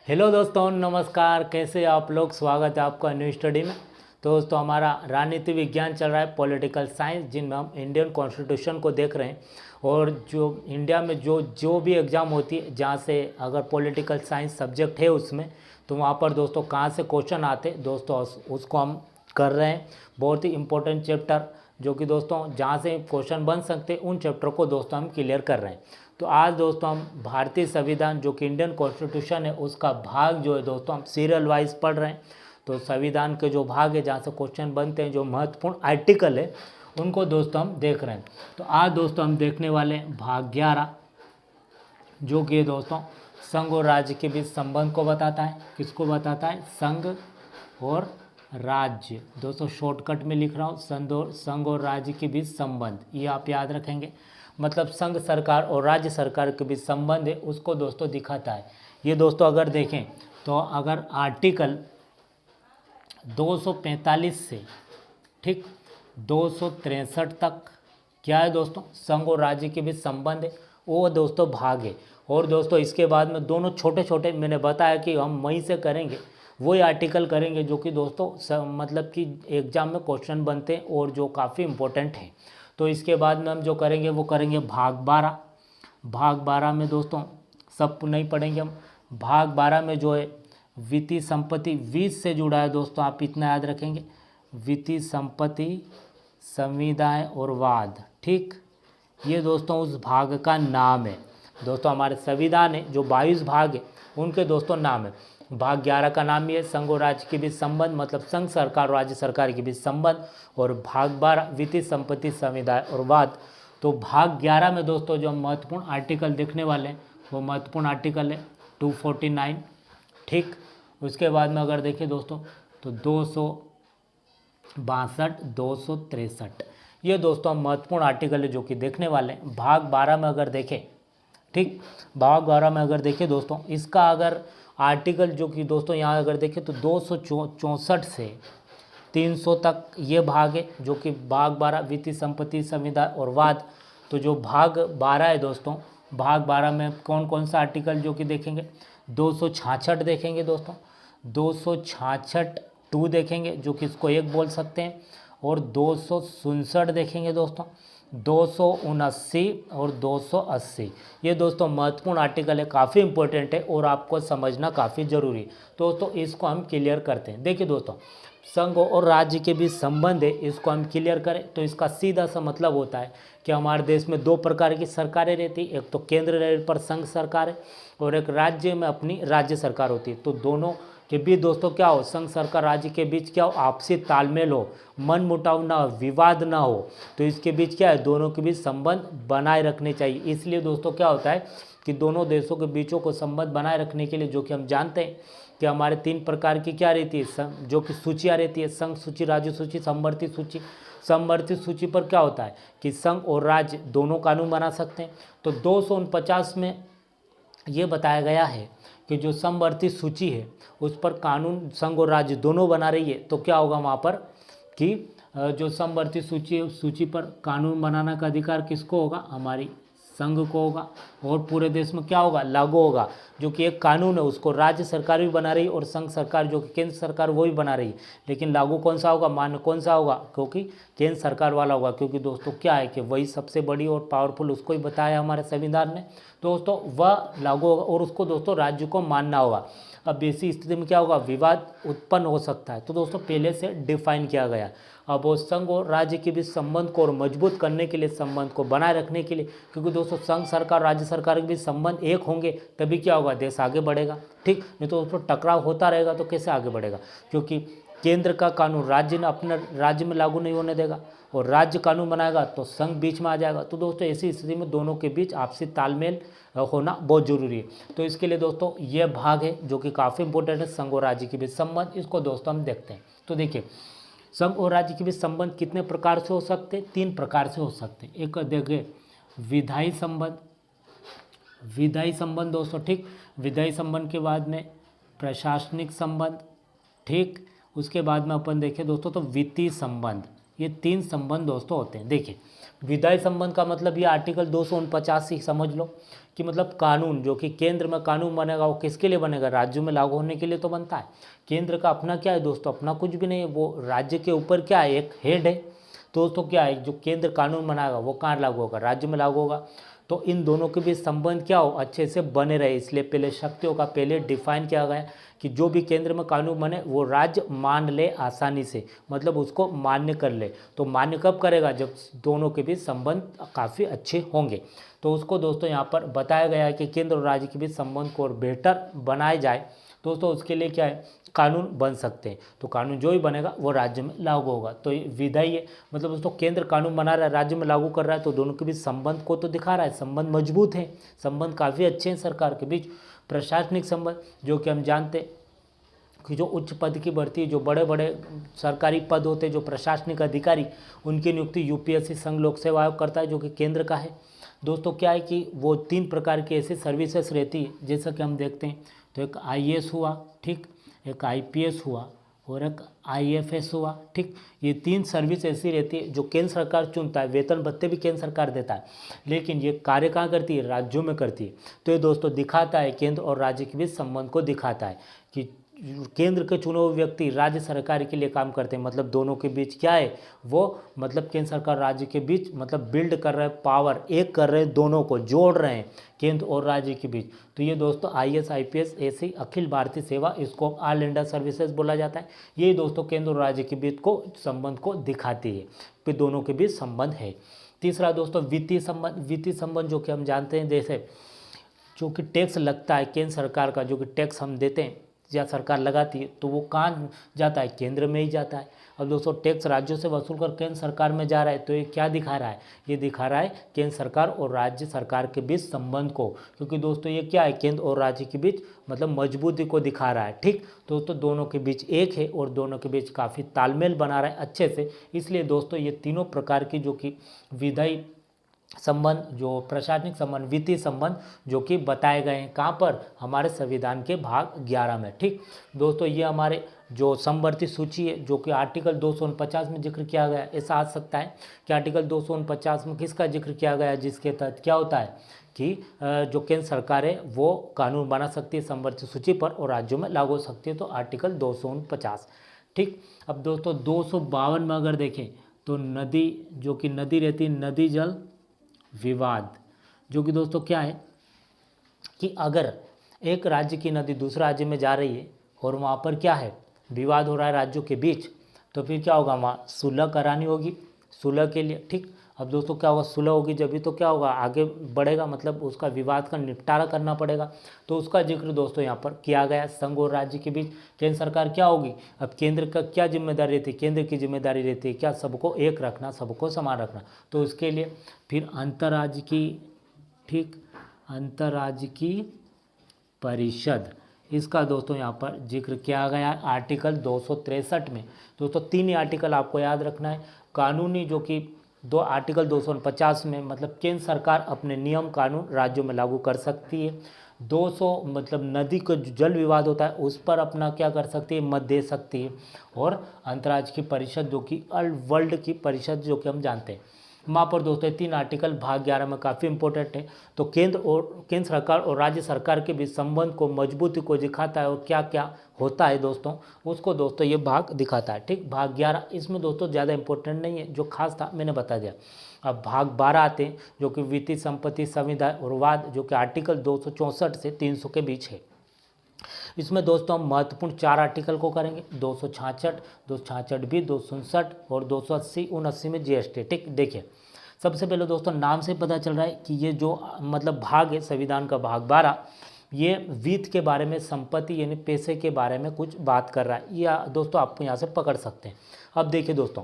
Hello दोस्तों, नमस्कार। कैसे आप लोग? स्वागत है आपका न्यू स्टडी में। तो दोस्तों, हमारा राजनीति विज्ञान चल रहा है, पॉलिटिकल साइंस, जिनमें हम इंडियन कॉन्स्टिट्यूशन को देख रहे हैं। और जो इंडिया में जो भी एग्ज़ाम होती है, जहाँ से अगर पॉलिटिकल साइंस सब्जेक्ट है उसमें, तो वहाँ पर दोस्तों कहाँ से क्वेश्चन आते दोस्तों, उसको हम कर रहे हैं। बहुत ही इंपॉर्टेंट चैप्टर, जो कि दोस्तों जहाँ से क्वेश्चन बन सकते हैं, उन चैप्टर को दोस्तों हम क्लियर कर रहे हैं। तो आज दोस्तों हम भारतीय संविधान, जो कि इंडियन कॉन्स्टिट्यूशन है, उसका भाग जो है दोस्तों हम सीरियल वाइज पढ़ रहे हैं। तो संविधान के जो भाग है, जहाँ से क्वेश्चन बनते हैं, जो महत्वपूर्ण आर्टिकल है, उनको दोस्तों हम देख रहे हैं। तो आज दोस्तों हम देखने वाले हैं भाग 11, जो कि दोस्तों संघ और राज्य के बीच संबंध को बताता है। किसको बताता है? संघ और राज्य। दोस्तों शॉर्टकट में लिख रहा हूँ, संघ और राज्य के बीच संबंध, ये आप याद रखेंगे। मतलब संघ सरकार और राज्य सरकार के बीच संबंध है, उसको दोस्तों दिखाता है। ये दोस्तों अगर देखें तो अगर आर्टिकल 245 से ठीक 263 तक क्या है दोस्तों? संघ और राज्य के बीच संबंध है, वो दोस्तों भाग है। और दोस्तों इसके बाद में दोनों छोटे छोटे, मैंने बताया कि हम वहीं से करेंगे, वही आर्टिकल करेंगे जो कि दोस्तों मतलब कि एग्जाम में क्वेश्चन बनते हैं और जो काफ़ी इम्पोर्टेंट है। तो इसके बाद में हम जो करेंगे वो करेंगे भाग 12। भाग 12 में दोस्तों सब नहीं पढ़ेंगे हम। भाग 12 में जो है वित्तीय संपत्ति 20 से जुड़ा है दोस्तों, आप इतना याद रखेंगे। वित्तीय संपत्ति, संविदाएं और वाद, ठीक, ये दोस्तों उस भाग का नाम है। दोस्तों हमारे संविधान है, जो 22 भाग है, उनके दोस्तों नाम है। भाग 11 का नाम ये है संघ और राज्य के बीच संबंध, मतलब संघ सरकार और राज्य सरकार के बीच संबंध। और भाग 12 वित्तीय संपत्ति, संविदाएं और वाद। तो भाग 11 में दोस्तों जो हम महत्वपूर्ण आर्टिकल देखने वाले हैं, वो महत्वपूर्ण आर्टिकल है 249, ठीक। उसके बाद में अगर देखें दोस्तों तो 262, 263, ये दोस्तों हम महत्वपूर्ण आर्टिकल है जो कि देखने वाले हैं। भाग 12 में अगर देखें, ठीक, भाग 12 में अगर देखें दोस्तों, इसका अगर आर्टिकल जो कि दोस्तों यहाँ अगर देखें तो 264 से 300 तक ये भाग है, जो कि भाग 12 वित्तीय संपत्ति, संविदा और वाद। तो जो भाग 12 है दोस्तों, भाग 12 में कौन कौन सा आर्टिकल जो कि देखेंगे? 266 देखेंगे दोस्तों, 266 2 देखेंगे, जो कि इसको एक बोल सकते हैं। और 267 देखेंगे दोस्तों, 279 और 280, ये दोस्तों महत्वपूर्ण आर्टिकल है, काफ़ी इंपॉर्टेंट है और आपको समझना काफ़ी ज़रूरी है। दोस्तों इसको हम क्लियर करते हैं। देखिए दोस्तों, संघ और राज्य के बीच संबंध है, इसको हम क्लियर करें तो इसका सीधा सा मतलब होता है कि हमारे देश में दो प्रकार की सरकारें रहती है। एक तो केंद्र लेवल पर संघ सरकार है और एक राज्य में अपनी राज्य सरकार होती है। तो दोनों के बीच दोस्तों क्या हो? संघ सरकार राज्य के बीच क्या हो? आपसी तालमेल हो, मन मुटाव ना हो, विवाद ना हो। तो इसके बीच क्या है? दोनों के बीच संबंध बनाए रखने चाहिए। इसलिए दोस्तों क्या होता है कि दोनों देशों के बीचों को संबंध बनाए रखने के लिए, जो कि हम जानते हैं कि हमारे 3 प्रकार की क्या रहती है, जो कि सूचियाँ रहती है, संघ सूची, राज्य सूची, समवर्ती सूची। समवर्ती सूची पर क्या होता है कि संघ और राज्य दोनों कानून बना सकते हैं। तो 249 में ये बताया गया है कि जो समवर्ती सूची है उस पर कानून संघ और राज्य दोनों बना रही है। तो क्या होगा वहाँ पर कि जो समवर्ती सूची है, उस सूची पर कानून बनाने का अधिकार किसको होगा? हमारी संघ को होगा। और पूरे देश में क्या होगा? लागू होगा। जो कि एक कानून है, उसको राज्य सरकार भी बना रही है और संघ सरकार, जो कि केंद्र सरकार, वो भी बना रही है। लेकिन लागू कौन सा होगा? मान्य कौन सा होगा? क्योंकि केंद्र सरकार वाला होगा। क्योंकि दोस्तों क्या है कि वही सबसे बड़ी और पावरफुल, उसको ही बताया हमारे संविधान ने। दोस्तों वह लागू होगा और उसको दोस्तों राज्य को मानना होगा। अब ऐसी स्थिति में क्या होगा? विवाद उत्पन्न हो सकता है। तो दोस्तों पहले से डिफाइन किया गया। अब वो संघ और राज्य के बीच संबंध को और मजबूत करने के लिए, संबंध को बनाए रखने के लिए, क्योंकि दोस्तों संघ सरकार राज्य सरकार के बीच संबंध एक होंगे तभी क्या होगा? देश आगे बढ़ेगा, ठीक। नहीं तो दोस्तों टकराव होता रहेगा तो कैसे आगे बढ़ेगा? क्योंकि केंद्र का कानून राज्य ने अपने राज्य में लागू नहीं होने देगा और राज्य कानून बनाएगा तो संघ बीच में आ जाएगा। तो दोस्तों ऐसी स्थिति में दोनों के बीच आपसी तालमेल होना बहुत जरूरी है। तो इसके लिए दोस्तों ये भाग है जो कि काफ़ी इंपॉर्टेंट है, संघ और राज्य के बीच संबंध। इसको दोस्तों हम देखते हैं। तो देखिए, संघ और राज्य के बीच संबंध कितने प्रकार से हो सकते हैं? 3 प्रकार से हो सकते हैं। एक देखिए विधायी संबंध, विधायी संबंध दोस्तों, ठीक। विधायी संबंध के बाद में प्रशासनिक संबंध, ठीक। उसके बाद में अपन देखें दोस्तों तो वित्तीय संबंध, ये 3 संबंध दोस्तों होते हैं। देखिए, विधायी संबंध का मतलब ये आर्टिकल 249 से समझ लो कि मतलब कानून जो कि केंद्र में कानून बनेगा वो किसके लिए बनेगा, राज्यों में लागू होने के लिए तो बनता है। केंद्र का अपना क्या है दोस्तों, अपना कुछ भी नहीं है, वो राज्य के ऊपर क्या है, एक हेड है। दोस्तों क्या है, जो केंद्र कानून बनाएगा वो कहाँ लागू होगा, राज्य में लागू होगा। तो इन दोनों के बीच संबंध क्या हो, अच्छे से बने रहे, इसलिए पहले शक्तियों का पहले डिफाइन किया गया कि जो भी केंद्र में कानून बने वो राज्य मान ले आसानी से, मतलब उसको मान्य कर ले। तो मान्य कब करेगा, जब दोनों के बीच संबंध काफ़ी अच्छे होंगे। तो उसको दोस्तों यहाँ पर बताया गया है कि केंद्र और राज्य के बीच संबंध को और बेहतर बनाया जाए दोस्तों, उसके लिए क्या है, कानून बन सकते हैं। तो कानून जो भी बनेगा वो राज्य में लागू होगा। तो ये विधायी है, मतलब दोस्तों केंद्र कानून बना रहा है, राज्य में लागू कर रहा है, तो दोनों के बीच संबंध को तो दिखा रहा है, संबंध मजबूत है, संबंध काफ़ी अच्छे हैं सरकार के बीच। प्रशासनिक संबंध, जो कि हम जानते हैं कि जो उच्च पद की भर्ती है, जो बड़े बड़े सरकारी पद होते हैं, जो प्रशासनिक अधिकारी, उनकी नियुक्ति यूपीएससी संघ लोक सेवा आयोग करता है, जो कि केंद्र का है। दोस्तों क्या है कि वो 3 प्रकार की ऐसी सर्विसेज रहती है, जैसा कि हम देखते हैं। तो एक आईएएस हुआ, ठीक, एक आईपीएस हुआ और एक आईएफएस हुआ, ठीक। ये 3 सर्विस ऐसी रहती है जो केंद्र सरकार चुनता है, वेतन भत्ते भी केंद्र सरकार देता है, लेकिन ये कार्य कहाँ करती है, राज्यों में करती है। तो ये दोस्तों दिखाता है, केंद्र और राज्य के बीच संबंध को दिखाता है कि केंद्र के चुने हुए व्यक्ति राज्य सरकार के लिए काम करते हैं, मतलब दोनों के बीच क्या है, वो मतलब केंद्र सरकार राज्य के बीच मतलब बिल्ड कर रहे हैं पावर, एक कर रहे हैं, दोनों को जोड़ रहे हैं केंद्र और राज्य के बीच। तो ये दोस्तों आईएएस आईपीएस ऐसी अखिल भारतीय सेवा, इसको ऑल इंडिया सर्विसेज बोला जाता है। ये दोस्तों केंद्र और राज्य के बीच को संबंध को दिखाती है, फिर दोनों के बीच संबंध है। तीसरा दोस्तों वित्तीय संबंध। वित्तीय संबंध जो कि हम जानते हैं, जैसे जो कि टैक्स लगता है केंद्र सरकार का, जो कि टैक्स हम देते हैं या सरकार लगाती है, तो वो कहाँ जाता है, केंद्र में ही जाता है। अब दोस्तों टैक्स राज्यों से वसूल कर केंद्र सरकार में जा रहा है, तो ये क्या दिखा रहा है, ये दिखा रहा है केंद्र सरकार और राज्य सरकार के बीच संबंध को, क्योंकि दोस्तों ये क्या है, केंद्र और राज्य के बीच मतलब मजबूती को दिखा रहा है, ठीक। दोस्तों दोनों के बीच एक है और दोनों के बीच काफ़ी तालमेल बना रहा है अच्छे से। इसलिए दोस्तों ये तीनों प्रकार की जो कि विधायी संबंध, जो प्रशासनिक संबंध, वित्तीय संबंध जो कि बताए गए हैं कहाँ पर, हमारे संविधान के भाग 11 में, ठीक। दोस्तों ये हमारे जो समवर्ती सूची है, जो कि आर्टिकल 249 में जिक्र किया गया है। ऐसा आ सकता है कि आर्टिकल 249 में किसका जिक्र किया गया है, जिसके तहत क्या होता है कि जो केंद्र सरकार है वो कानून बना सकती है समवर्ती सूची पर और राज्यों में लागू हो सकती है, तो आर्टिकल 249, ठीक। अब दोस्तों 252 में अगर देखें तो नदी, जो कि नदी रहती है, नदी जल विवाद, जो कि दोस्तों क्या है कि अगर एक राज्य की नदी दूसरे राज्य में जा रही है और वहाँ पर क्या है, विवाद हो रहा है राज्यों के बीच, तो फिर क्या होगा, वहाँ सुलह करानी होगी, सुलह के लिए, ठीक। अब दोस्तों क्या होगा, सुलह होगी जब भी तो क्या होगा, आगे बढ़ेगा, मतलब उसका विवाद का निपटारा करना पड़ेगा। तो उसका जिक्र दोस्तों यहाँ पर किया गया, संघ और राज्य के बीच केंद्र सरकार क्या होगी, अब केंद्र का क्या जिम्मेदारी रहती है, केंद्र की जिम्मेदारी रहती है क्या, सबको एक रखना, सबको समान रखना। तो उसके लिए फिर अंतर्राज्य की, ठीक, अंतर्राज्य की परिषद, इसका दोस्तों यहाँ पर जिक्र किया गया है आर्टिकल 263 में। दोस्तों 3 ही आर्टिकल आपको याद रखना है। कानूनी जो कि आर्टिकल 249 में मतलब केंद्र सरकार अपने नियम कानून राज्यों में लागू कर सकती है। 200 मतलब नदी का जो जल विवाद होता है उस पर अपना क्या कर सकती है, मत दे सकती है। और अंतर्राज्य की परिषद जो कि वर्ल्ड की परिषद जो कि हम जानते हैं, वहाँ पर दोस्तों 3 आर्टिकल भाग 11 में काफ़ी इंपॉर्टेंट है। तो केंद्र सरकार और राज्य सरकार के बीच संबंध को मजबूती को दिखाता है और क्या क्या होता है दोस्तों, उसको दोस्तों ये भाग दिखाता है, ठीक। भाग 11 इसमें दोस्तों ज़्यादा इंपॉर्टेंट नहीं है, जो खास था मैंने बता दिया। अब भाग 12 आते हैं, जो कि वित्तीय संपत्ति संविदा और वाद, जो कि आर्टिकल 264 से 300 के बीच है। इसमें दोस्तों हम महत्वपूर्ण 4 आर्टिकल को करेंगे, 266, 266 भी, 259 और 280, 79 में जीएसटी, ठीक। देखिए सबसे पहले दोस्तों नाम से पता चल रहा है कि ये जो मतलब भाग है संविधान का भाग 12, ये वित्त के बारे में, संपत्ति यानी पैसे के बारे में कुछ बात कर रहा है, या दोस्तों आपको यहाँ से पकड़ सकते हैं। अब देखिए दोस्तों,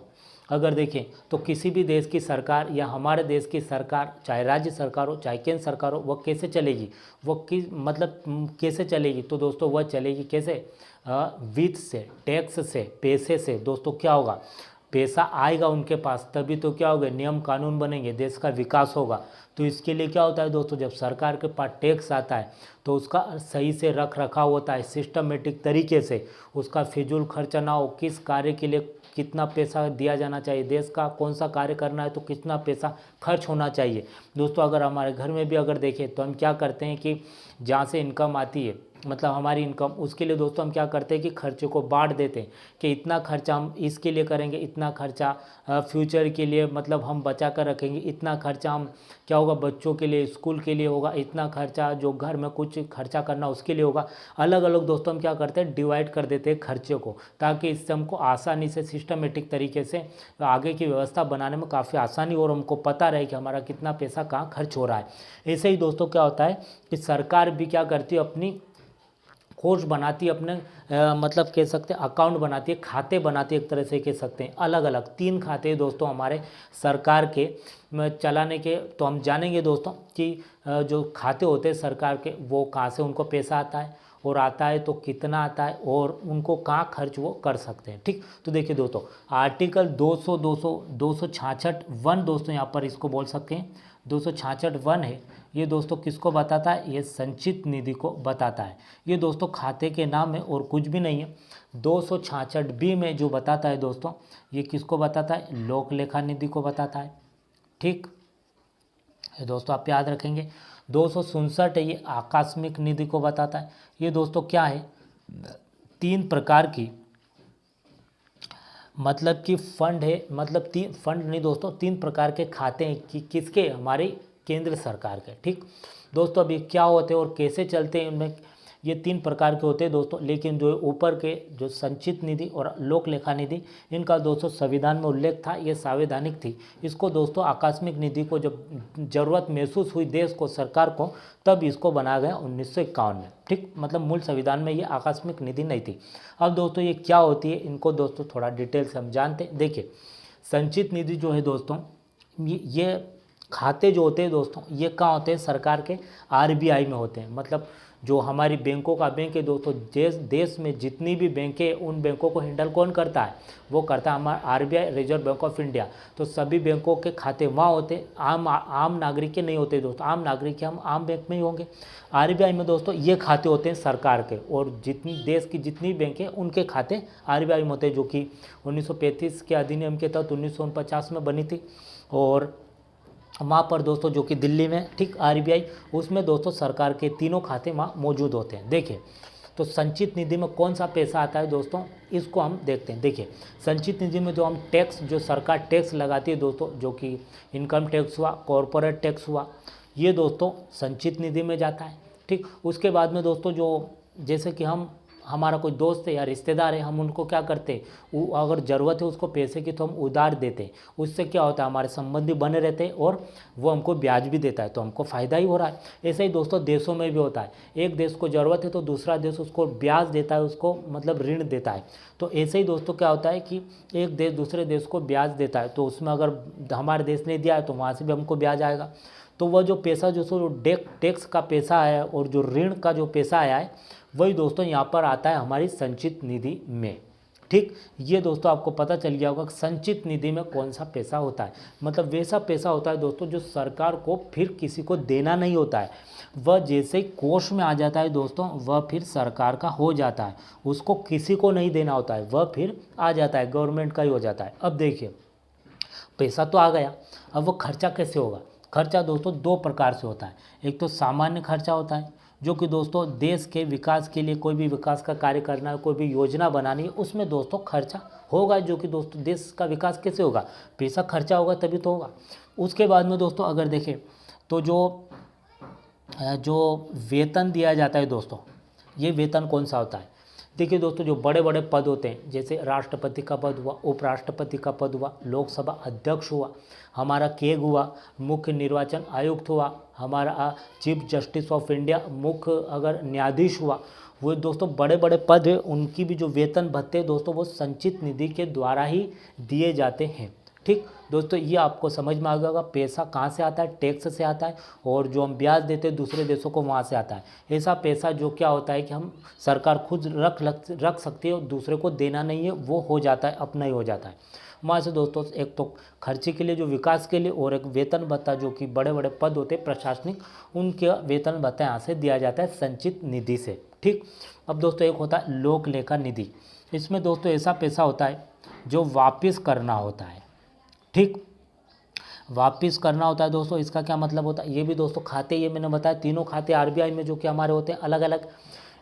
अगर देखें तो किसी भी देश की सरकार या हमारे देश की सरकार, चाहे राज्य सरकार हो चाहे केंद्र सरकार हो, वह कैसे चलेगी, वो किस मतलब कैसे चलेगी, तो दोस्तों वह चलेगी कैसे, वित्त से, टैक्स से, पैसे से। दोस्तों क्या होगा, पैसा आएगा उनके पास तभी तो क्या होगा, नियम कानून बनेंगे, देश का विकास होगा। तो इसके लिए क्या होता है दोस्तों, जब सरकार के पास टैक्स आता है तो उसका सही से रख रखाव होता है, सिस्टमेटिक तरीके से, उसका फिजूल खर्चा ना हो, किस कार्य के लिए कितना पैसा दिया जाना चाहिए, देश का कौन सा कार्य करना है तो कितना पैसा खर्च होना चाहिए। दोस्तों अगर हमारे घर में भी अगर देखें तो हम क्या करते हैं कि जहाँ से इनकम आती है, मतलब हमारी इनकम, उसके लिए दोस्तों हम क्या करते हैं कि खर्चे को बांट देते हैं कि इतना खर्चा हम इसके लिए करेंगे, इतना खर्चा फ्यूचर के लिए मतलब हम बचा कर रखेंगे, इतना खर्चा हम क्या होगा बच्चों के लिए, स्कूल के लिए होगा, इतना खर्चा जो घर में कुछ खर्चा करना उसके लिए होगा। अलग अलग दोस्तों हम क्या करते हैं डिवाइड कर देते हैं खर्चे को, ताकि इससे हमको आसानी से सिस्टमेटिक तरीके से आगे की व्यवस्था बनाने में काफ़ी आसानी और हमको पता रहे कि हमारा कितना पैसा कहाँ खर्च हो रहा है। ऐसे ही दोस्तों क्या होता है कि सरकार भी क्या करती है, अपनी कोर्स बनाती है, अपने मतलब कह सकते हैं अकाउंट बनाती है, खाते बनाती है, एक तरह से कह सकते हैं। अलग अलग 3 खाते दोस्तों हमारे सरकार के चलाने के, तो हम जानेंगे दोस्तों कि जो खाते होते हैं सरकार के वो कहाँ से उनको पैसा आता है, और आता है तो कितना आता है, और उनको कहाँ खर्च वो कर सकते हैं। ठीक, तो देखिए दोस्तों आर्टिकल 266 वन दोस्तों यहाँ पर इसको बोल सकते हैं, 266 वन है। ये दोस्तों किसको बताता है, ये संचित निधि को बताता है। ये दोस्तों खाते के नाम है और कुछ भी नहीं है। 266 बी में जो बताता है दोस्तों, ये किसको बताता है, लोक लेखा निधि को बताता है। ठीक, ये दोस्तों आप याद रखेंगे। 267 है, ये आकस्मिक निधि को बताता है। ये दोस्तों क्या है, 3 प्रकार की मतलब कि फंड है, मतलब 3 फंड नहीं दोस्तों, 3 प्रकार के खाते हैं कि किसके, हमारी केंद्र सरकार के। ठीक दोस्तों, अब ये क्या होते हैं और कैसे चलते हैं, इनमें ये 3 प्रकार के होते हैं दोस्तों। लेकिन जो ऊपर के जो संचित निधि और लोक लेखा निधि, इनका दोस्तों संविधान में उल्लेख था, ये संवैधानिक थी। इसको दोस्तों आकस्मिक निधि को जब जरूरत महसूस हुई देश को, सरकार को, तब इसको बनाया गया 1951 में। ठीक, मतलब मूल संविधान में ये आकस्मिक निधि नहीं थी। अब दोस्तों ये क्या होती है, इनको दोस्तों थोड़ा डिटेल से हम जानते हैं। देखिए संचित निधि जो है दोस्तों, ये खाते जो होते हैं दोस्तों, ये कहाँ होते हैं, सरकार के आरबीआई में होते हैं। मतलब जो हमारी बैंकों का बैंक है दोस्तों, देश में जितनी भी बैंकें हैं उन बैंकों को हैंडल कौन करता है, वो करता है हमारा RBI, reserve bank of India. तो सभी बैंकों के खाते वहाँ होते हैं, आम नागरिक के नहीं होते दोस्तों। आम नागरिक के हम आम बैंक में ही होंगे। आरबीआई में दोस्तों ये खाते होते हैं सरकार के, और जितनी देश की जितनी बैंकें उनके खाते आरबीआई में होते हैं, जो कि 1935 के अधिनियम के तहत 1949 में बनी थी। और वहाँ पर दोस्तों जो कि दिल्ली में, ठीक, आरबीआई, उसमें दोस्तों सरकार के तीनों खाते वहाँ मौजूद होते हैं। देखिए तो संचित निधि में कौन सा पैसा आता है दोस्तों, इसको हम देखते हैं। देखिए संचित निधि में जो हम टैक्स, जो सरकार टैक्स लगाती है दोस्तों, जो कि इनकम टैक्स हुआ, कॉरपोरेट टैक्स हुआ, ये दोस्तों संचित निधि में जाता है। ठीक, उसके बाद में दोस्तों जो जैसे कि हमारा कोई दोस्त है या रिश्तेदार है, हम उनको क्या करते हैं, अगर ज़रूरत है उसको पैसे की तो हम उधार देते हैं। उससे क्या होता है, हमारे संबंधी बने रहते हैं और वो हमको ब्याज भी देता है, तो हमको फ़ायदा ही हो रहा है। ऐसे ही दोस्तों देशों में भी होता है, एक देश को ज़रूरत है तो दूसरा देश उसको ब्याज देता है, उसको मतलब ऋण देता है। तो ऐसे ही दोस्तों क्या होता है कि एक देश दूसरे देश को ब्याज देता है, तो उसमें अगर हमारे देश ने दिया है तो वहाँ से भी हमको ब्याज आएगा। तो वह जो पैसा जो टैक्स का पैसा आया और जो ऋण का जो पैसा आया है, वही दोस्तों यहाँ पर आता है हमारी संचित निधि में। ठीक, ये दोस्तों आपको पता चल गया होगा कि संचित निधि में कौन सा पैसा होता है। मतलब वैसा पैसा होता है दोस्तों जो सरकार को फिर किसी को देना नहीं होता है, वह जैसे ही कोष में आ जाता है दोस्तों, वह फिर सरकार का हो जाता है, उसको किसी को नहीं देना होता है, वह फिर आ जाता है, गवर्नमेंट का ही हो जाता है। अब देखिए पैसा तो आ गया, अब वो खर्चा कैसे होगा। खर्चा दोस्तों 2 प्रकार से होता है। एक तो सामान्य खर्चा होता है, जो कि दोस्तों देश के विकास के लिए, कोई भी विकास का कार्य करना है, कोई भी योजना बनानी है, उसमें दोस्तों खर्चा होगा, जो कि दोस्तों देश का विकास कैसे होगा, पैसा खर्चा होगा तभी तो होगा। उसके बाद में दोस्तों अगर देखें तो जो वेतन दिया जाता है दोस्तों, ये वेतन कौन सा होता है। देखिए दोस्तों जो बड़े बड़े पद होते हैं, जैसे राष्ट्रपति का पद हुआ, उपराष्ट्रपति का पद हुआ, लोकसभा अध्यक्ष हुआ, हमारा केग हुआ, मुख्य निर्वाचन आयुक्त हुआ, हमारा चीफ जस्टिस ऑफ इंडिया, मुख्य अगर न्यायाधीश हुआ, वो दोस्तों बड़े बड़े पद है, उनकी भी जो वेतन भत्ते दोस्तों वो संचित निधि के द्वारा ही दिए जाते हैं। ठीक दोस्तों, ये आपको समझ में आ गया होगा पैसा कहाँ से आता है, टैक्स से आता है, और जो हम ब्याज देते हैं दूसरे देशों को वहाँ से आता है। ऐसा पैसा जो क्या होता है कि हम सरकार खुद रख सकती है और दूसरे को देना नहीं है, वो हो जाता है, अपना ही हो जाता है। वहाँ से दोस्तों एक तो खर्चे के लिए जो विकास के लिए, और एक वेतन भत्ता जो कि बड़े बड़े पद होते हैं प्रशासनिक, उनके वेतन भत्ता यहाँ से दिया जाता है संचित निधि से। ठीक, अब दोस्तों एक होता है लोक लेखा निधि। इसमें दोस्तों ऐसा पैसा होता है जो वापस करना होता है। ठीक, वापस करना होता है दोस्तों। इसका क्या मतलब होता है, ये भी दोस्तों खाते, ये मैंने बताया तीनों खाते आरबीआई में जो कि हमारे होते हैं अलग अलग,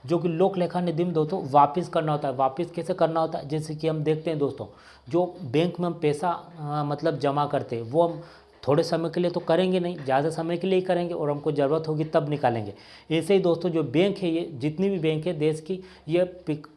जो कि लोक लेखा निधि में दोस्तों वापस करना होता है। वापस कैसे करना होता है, जैसे कि हम देखते हैं दोस्तों, जो बैंक में हम पैसा मतलब जमा करते हैं, वो हम थोड़े समय के लिए तो करेंगे नहीं, ज़्यादा समय के लिए ही करेंगे, और हमको ज़रूरत होगी तब निकालेंगे। ऐसे ही दोस्तों जो बैंक है, ये जितनी भी बैंक है देश की, ये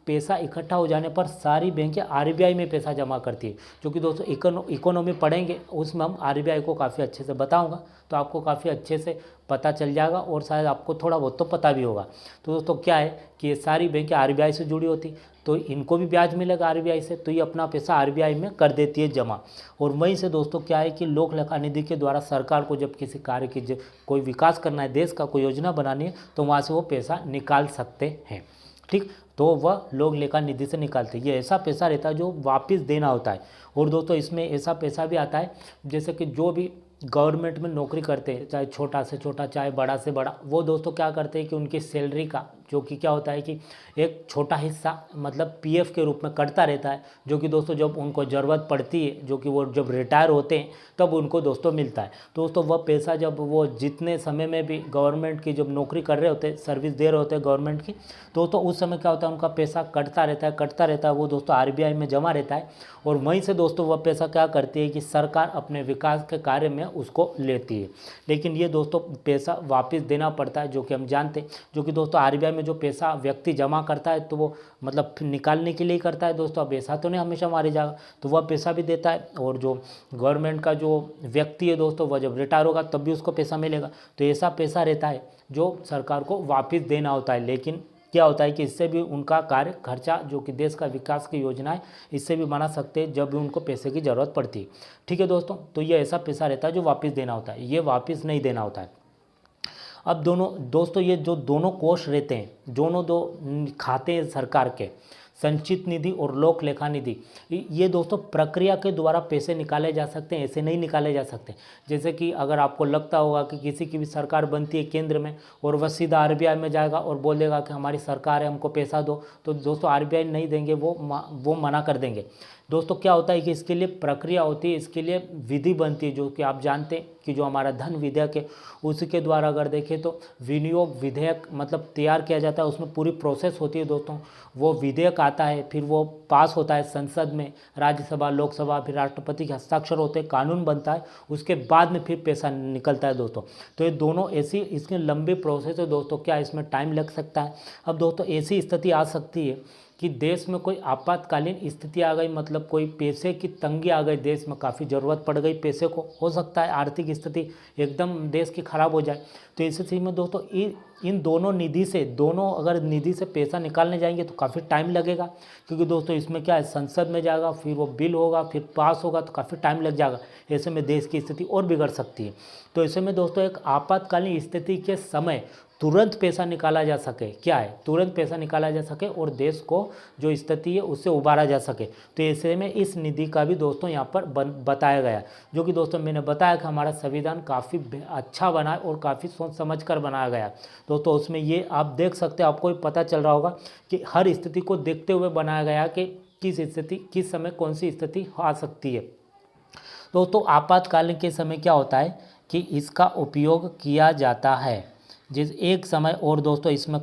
पैसा इकट्ठा हो जाने पर सारी बैंकें आरबीआई में पैसा जमा करती है, जो कि दोस्तों इकोनॉमी पढ़ेंगे उसमें हम आरबीआई को काफ़ी अच्छे से बताऊँगा, तो आपको काफ़ी अच्छे से पता चल जाएगा, और शायद आपको थोड़ा बहुत तो पता भी होगा। तो दोस्तों क्या है कि ये सारी बैंकें आरबीआई से जुड़ी होती, तो इनको भी ब्याज मिलेगा आरबीआई से, तो ये अपना पैसा आरबीआई में कर देती है जमा। और वहीं से दोस्तों क्या है कि लोक लेखा निधि के द्वारा सरकार को जब किसी कार्य की कोई विकास करना है, देश का कोई योजना बनानी है, तो वहाँ से वो पैसा निकाल सकते हैं। ठीक, तो वह लोक लेखा निधि से निकालते हैं। ये ऐसा पैसा रहता है जो वापस देना होता है। और दोस्तों इसमें ऐसा पैसा भी आता है जैसे कि जो भी गवर्नमेंट में नौकरी करते हैं, चाहे छोटा से छोटा चाहे बड़ा से बड़ा, वो दोस्तों क्या करते हैं कि उनकी सैलरी का जो कि क्या होता है कि एक छोटा हिस्सा मतलब पीएफ के रूप में कटता रहता है, जो कि दोस्तों जब उनको ज़रूरत पड़ती है, जो कि वो जब रिटायर होते हैं तब उनको दोस्तों मिलता है। दोस्तों वह पैसा जब वो जितने समय में भी गवर्नमेंट की जब नौकरी कर रहे होते हैं, सर्विस दे रहे होते हैं गवर्नमेंट की, दोस्तों उस समय क्या होता है उनका पैसा कटता रहता है, वो दोस्तों आरबीआई में जमा रहता है। और वहीं से दोस्तों वह पैसा क्या करती है कि सरकार अपने विकास के कार्य में उसको लेती है। लेकिन ये दोस्तों पैसा वापस देना पड़ता है, जो कि हम जानते हैं, जो कि दोस्तों आरबीआई में जो पैसा व्यक्ति जमा करता है तो वो मतलब फिर निकालने के लिए ही करता है दोस्तों, अब ऐसा तो नहीं हमेशा मारी जाएगा, तो वह पैसा भी देता है। और जो गवर्नमेंट का जो व्यक्ति है दोस्तों, वह जब रिटायर होगा तब भी उसको पैसा मिलेगा, तो ऐसा पैसा रहता है जो सरकार को वापस देना होता है। लेकिन क्या होता है कि इससे भी उनका कार्य खर्चा जो कि देश का विकास की योजना है, इससे भी बना सकते हैं जब भी उनको पैसे की ज़रूरत पड़ती है। ठीक है दोस्तों, तो ये ऐसा पैसा रहता है जो वापस देना होता है, ये वापस नहीं देना होता है। अब दोनों दोस्तों ये जो दोनों कोष रहते हैं, दोनों दो खाते हैं सरकार के, संचित निधि और लोक लेखा निधि, ये दोस्तों प्रक्रिया के द्वारा पैसे निकाले जा सकते हैं, ऐसे नहीं निकाले जा सकते। जैसे कि अगर आपको लगता होगा कि किसी की भी सरकार बनती है केंद्र में और वह सीधा आरबीआई में जाएगा और बोलेगा कि हमारी सरकार है हमको पैसा दो, तो दोस्तों आरबीआई नहीं देंगे, वो मना कर देंगे। दोस्तों क्या होता है कि इसके लिए प्रक्रिया होती है, इसके लिए विधि बनती है, जो कि आप जानते हैं कि जो हमारा धन विधेयक है उसके द्वारा अगर देखें तो विनियोग विधेयक मतलब तैयार किया जाता है, उसमें पूरी प्रोसेस होती है दोस्तों। वो विधेयक आता है, फिर वो पास होता है संसद में, राज्यसभा लोकसभा, फिर राष्ट्रपति के हस्ताक्षर होते हैं, कानून बनता है, उसके बाद में फिर पैसा निकलता है दोस्तों। तो ये दोनों ऐसी इसकी लंबी प्रोसेस है दोस्तों, क्या इसमें टाइम लग सकता है। अब दोस्तों ऐसी स्थिति आ सकती है कि देश में कोई आपातकालीन स्थिति आ गई, मतलब कोई पैसे की तंगी आ गई, देश में काफ़ी ज़रूरत पड़ गई पैसे को, हो सकता है आर्थिक स्थिति एकदम देश की ख़राब हो जाए, तो इस स्थिति में दोस्तों इन दोनों निधि से, दोनों अगर निधि से पैसा निकालने जाएंगे तो काफ़ी टाइम लगेगा, क्योंकि दोस्तों इसमें क्या है संसद में जाएगा, फिर वो बिल होगा, फिर पास होगा, तो काफ़ी टाइम लग जाएगा। ऐसे में देश की स्थिति और बिगड़ सकती है। तो ऐसे में दोस्तों एक आपातकालीन स्थिति के समय तुरंत पैसा निकाला जा सके, क्या है तुरंत पैसा निकाला जा सके और देश को जो स्थिति है उससे उबारा जा सके, तो ऐसे में इस निधि का भी दोस्तों यहाँ पर बताया गया, जो कि दोस्तों मैंने बताया कि हमारा संविधान काफ़ी अच्छा बना है और काफ़ी सोच समझ कर बनाया गया दोस्तों। उसमें ये आप देख सकते हैं, आपको भी पता चल रहा होगा कि हर स्थिति को देखते हुए बनाया गया कि किस समय कौन सी स्थिति आ सकती है। दोस्तों आपातकालीन के समय क्या होता है कि इसका उपयोग किया जाता है जिस एक समय, और दोस्तों इसमें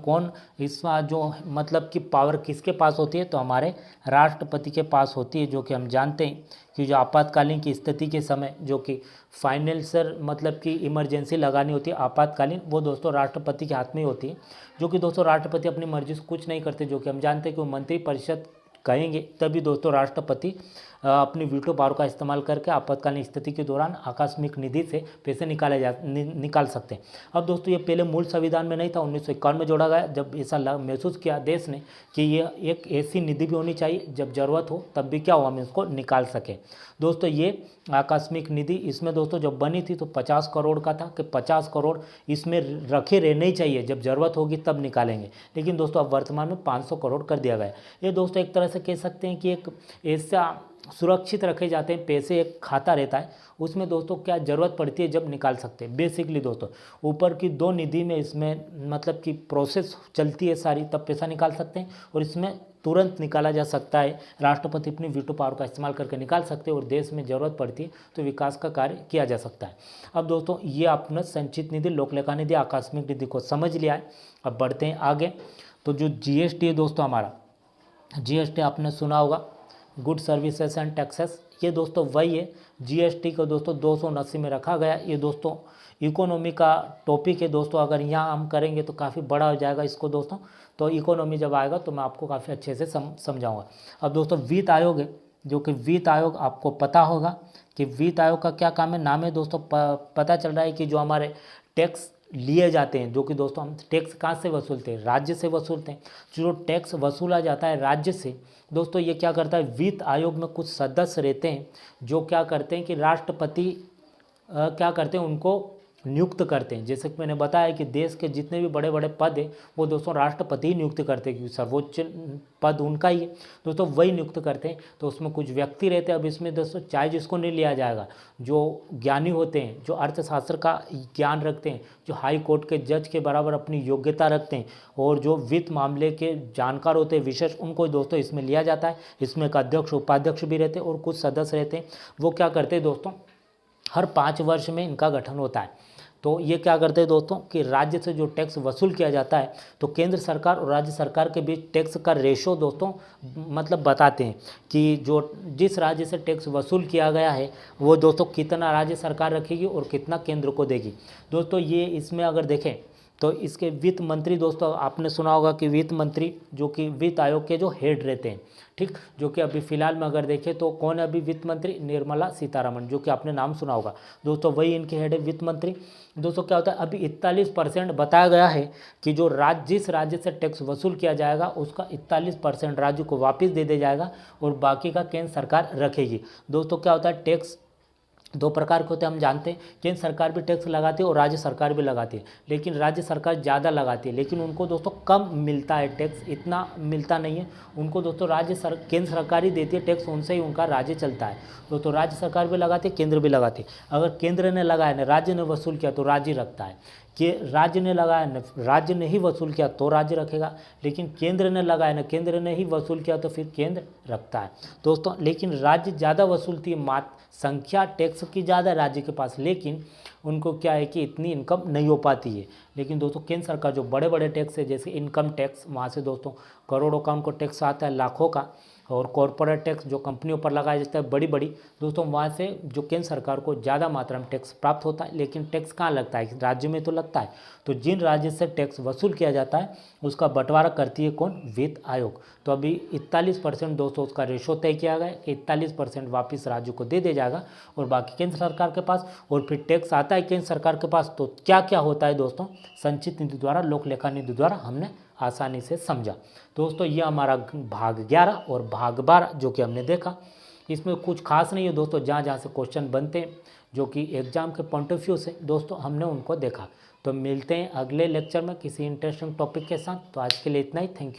जो मतलब कि पावर किसके पास होती है, तो हमारे राष्ट्रपति के पास होती है, जो कि हम जानते हैं कि जो आपातकालीन की स्थिति के समय जो कि फाइनेंशियल मतलब कि इमरजेंसी लगानी होती है आपातकालीन, वो दोस्तों राष्ट्रपति के हाथ में ही होती है, जो कि दोस्तों राष्ट्रपति अपनी मर्जी से कुछ नहीं करते, जो कि हम जानते हैं कि वो मंत्रिपरिषद कहेंगे तभी दोस्तों राष्ट्रपति अपनी वीटो पावर का इस्तेमाल करके आपातकालीन स्थिति के दौरान आकस्मिक निधि से पैसे निकाल सकते हैं। अब दोस्तों ये पहले मूल संविधान में नहीं था, 1951 में जोड़ा गया, जब ऐसा महसूस किया देश ने कि ये एक ऐसी निधि भी होनी चाहिए जब ज़रूरत हो तब भी क्या हो हम इसको निकाल सकें। दोस्तों ये आकस्मिक निधि इसमें दोस्तों जब बनी थी तो 50 करोड़ का था कि 50 करोड़ इसमें रखे रहने ही चाहिए, जब ज़रूरत होगी तब निकालेंगे, लेकिन दोस्तों अब वर्तमान में 500 करोड़ कर दिया गया है। ये दोस्तों एक तरह से कह सकते हैं कि एक ऐसा सुरक्षित रखे जाते हैं, पैसे एक खाता रहता है उसमें दोस्तों क्या ज़रूरत पड़ती है जब निकाल सकते हैं। बेसिकली दोस्तों ऊपर की 2 निधि में इसमें मतलब कि प्रोसेस चलती है सारी, तब पैसा निकाल सकते हैं और इसमें तुरंत निकाला जा सकता है। राष्ट्रपति अपनी वीटो पावर का इस्तेमाल करके निकाल सकते हैं और देश में ज़रूरत पड़ती है तो विकास का कार्य किया जा सकता है। अब दोस्तों ये आपने संचित निधि, लोकलेखा निधि, आकस्मिक निधि को समझ लिया है। अब बढ़ते हैं आगे। तो जो जीएसटी है दोस्तों हमारा, जीएसटी आपने सुना होगा, गुड सर्विसेज एंड टैक्सेस, ये दोस्तों वही है। जीएसटी को दोस्तों 279 में रखा गया। ये दोस्तों इकोनॉमी का टॉपिक है दोस्तों, अगर यहाँ हम करेंगे तो काफ़ी बड़ा हो जाएगा इसको दोस्तों, तो इकोनॉमी जब आएगा तो मैं आपको काफ़ी अच्छे से समझाऊंगा। अब दोस्तों वित्त आयोग है, जो कि वित्त आयोग आपको पता होगा कि वित्त आयोग का क्या काम है। नाम है दोस्तों, पता चल रहा है कि जो हमारे टैक्स लिए जाते हैं, जो कि दोस्तों हम टैक्स कहाँ से वसूलते हैं, राज्य से वसूलते हैं। जो टैक्स वसूला जाता है राज्य से दोस्तों, ये क्या करता है, वित्त आयोग में कुछ सदस्य रहते हैं जो क्या करते हैं कि राष्ट्रपति क्या करते हैं, उनको नियुक्त करते हैं। जैसे कि मैंने बताया कि देश के जितने भी बड़े बड़े पद हैं वो दोस्तों राष्ट्रपति ही नियुक्त करते हैं, क्योंकि सर्वोच्च पद उनका ही है दोस्तों, वही नियुक्त करते हैं। तो उसमें कुछ व्यक्ति रहते हैं। अब इसमें दोस्तों चाहे जिसको नहीं लिया जाएगा, जो ज्ञानी होते हैं, जो अर्थशास्त्र का ज्ञान रखते हैं, जो हाई कोर्ट के जज के बराबर अपनी योग्यता रखते हैं और जो वित्त मामले के जानकार होते हैं विशेष, उनको दोस्तों इसमें लिया जाता है। इसमें एक अध्यक्ष, उपाध्यक्ष भी रहते हैं और कुछ सदस्य रहते हैं। वो क्या करते हैं दोस्तों, हर 5 वर्ष में इनका गठन होता है। तो ये क्या करते हैं दोस्तों कि राज्य से जो टैक्स वसूल किया जाता है, तो केंद्र सरकार और राज्य सरकार के बीच टैक्स का रेशो दोस्तों मतलब बताते हैं कि जो जिस राज्य से टैक्स वसूल किया गया है वो दोस्तों कितना राज्य सरकार रखेगी और कितना केंद्र को देगी। दोस्तों ये इसमें अगर देखें तो इसके वित्त मंत्री दोस्तों, आपने सुना होगा कि वित्त मंत्री जो कि वित्त आयोग के जो हेड रहते हैं, ठीक, जो कि अभी फिलहाल में अगर देखें तो कौन है अभी वित्त मंत्री, निर्मला सीतारमण, जो कि आपने नाम सुना होगा दोस्तों, वही इनके हेड है वित्त मंत्री। दोस्तों क्या होता है, अभी 41% बताया गया है कि जो जिस राज्य से टैक्स वसूल किया जाएगा उसका 41% राज्य को वापस दे दिया जाएगा और बाकी का केंद्र सरकार रखेगी। दोस्तों क्या होता है, टैक्स 2 प्रकार के होते हैं, हम जानते हैं। केंद्र सरकार भी टैक्स लगाती है और राज्य सरकार भी लगाती है, लेकिन राज्य सरकार ज़्यादा लगाती है, लेकिन उनको दोस्तों कम मिलता है टैक्स, इतना मिलता नहीं है उनको दोस्तों। केंद्र सरकार ही देती है टैक्स, उनसे ही उनका राज्य चलता है दोस्तों। राज्य सरकार भी लगाती है, केंद्र भी लगाती है। अगर केंद्र ने लगाया ना, राज्य ने वसूल किया तो राज्य रखता है, कि राज्य ने लगाया न, राज्य ने ही वसूल किया तो राज्य रखेगा, लेकिन केंद्र ने लगाया ना, केंद्र ने ही वसूल किया तो फिर केंद्र रखता है दोस्तों। लेकिन राज्य ज़्यादा वसूलती है, मात्र संख्या टैक्स की ज़्यादा राज्य के पास, लेकिन उनको क्या है कि इतनी इनकम नहीं हो पाती है। लेकिन दोस्तों केंद्र सरकार जो बड़े बड़े टैक्स है, जैसे इनकम टैक्स, वहाँ से दोस्तों करोड़ों का उनको टैक्स आता है, लाखों का। और कॉरपोरेट टैक्स जो कंपनियों पर लगाया जाता है बड़ी बड़ी दोस्तों, वहाँ से जो केंद्र सरकार को ज़्यादा मात्रा में टैक्स प्राप्त होता है। लेकिन टैक्स कहाँ लगता है, राज्य में तो लगता है। तो जिन राज्य से टैक्स वसूल किया जाता है उसका बंटवारा करती है कौन, वित्त आयोग। तो अभी 41% दोस्तों उसका रेशो तय किया गया कि 41% वापस राज्य को दे दिया जाएगा और बाकी केंद्र सरकार के पास। और फिर टैक्स आता है केंद्र सरकार के पास, तो क्या क्या होता है दोस्तों, संचित निधि द्वारा, लोक लेखा निधि द्वारा हमने आसानी से समझा दोस्तों। ये हमारा भाग 11 और भाग 12 जो कि हमने देखा। इसमें कुछ खास नहीं है दोस्तों, जहाँ जहाँ से क्वेश्चन बनते हैं जो कि एग्जाम के पॉइंट ऑफ व्यू से दोस्तों हमने उनको देखा। तो मिलते हैं अगले लेक्चर में किसी इंटरेस्टिंग टॉपिक के साथ। तो आज के लिए इतना ही, थैंक यू।